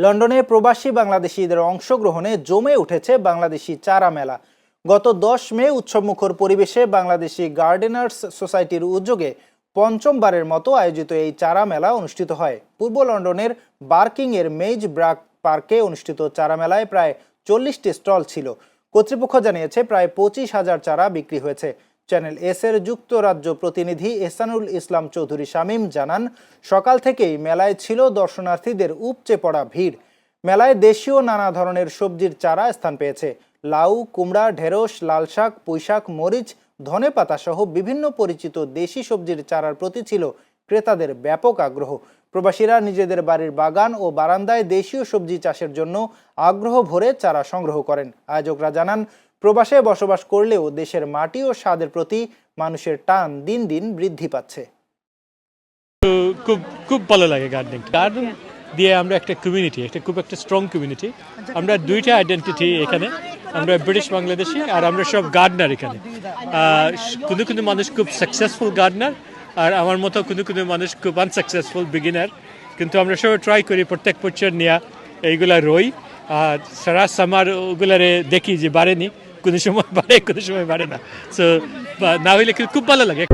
লন্ডনে প্রবাসী বাংলাদেশিদের অংশগ্রহণে জমে উঠেছে বাংলাদেশি চারা মেলা। গত ১০ মে উৎসবমুখর পরিবেশে বাংলাদেশি গার্ডেনার্স সোসাইটির উদ্যোগে পঞ্চমবারের মতো আয়োজিত এই চারা মেলা অনুষ্ঠিত হয়। পূর্ব লন্ডনের বার্কিংয়ের মেইজ ব্রাক পার্কে অনুষ্ঠিত চারা মেলায় প্রায় ৪০টি স্টল ছিল। কর্তৃপক্ষ জানিয়েছে প্রায় ২৫,০০০ চারা বিক্রি হয়েছে। চ্যানেল এস এর যুক্তরাজ্য প্রতিনিধি এহসানুল ইসলাম চৌধুরী শামীম জানান, সকাল থেকেই মেলায় ছিল দর্শনার্থীদের উপচে পড়া ভিড়। মেলায় দেশীয় নানা ধরনের সবজির চারা স্থান পেয়েছে। লাউ, কুমড়া, ঢেঁড়স, লাল শাক, পুঁইশাক, মরিচ, ধনেপাতা সহ বিভিন্ন পরিচিত দেশি সবজির চারার প্রতি ছিল ক্রেতাদের ব্যাপক আগ্রহ। প্রবাসীরা নিজেদের বাড়ির বাগান ও বারান্দায় দেশীয় সবজি চাষের জন্য আগ্রহ ভরে চারা সংগ্রহ করেন। আয়োজকরা জানান, প্রবাসে বসবাস করলেও দেশের মাটি ও স্বাদের প্রতি মানুষের টান দিন দিন বৃদ্ধি পাচ্ছে। খুব খুব ভালো লাগে গার্ডেন দিয়ে আমরা একটা কমিউনিটি, খুব একটা স্ট্রং কমিউনিটি। আমরা দুইটা আইডেন্টিটি এখানে, আমরা ব্রিটিশ বাংলাদেশি আর আমরা সব গার্ডনার এখানে। কোনো মানুষ খুব সাকসেসফুল গার্ডনার আর আমার মতো কোনো মানুষ খুব আনসাকসেসফুল বিগিনার, কিন্তু আমরা সবাই ট্রাই করি প্রত্যেক বছর নেওয়া এইগুলা রই। আর সারা সামার ওগুলারে দেখি যে বাড়েনি, কোনো সময় বাড়ে কোনো সময় বাড়ে না। সো না হইলে খুব ভালো লাগে।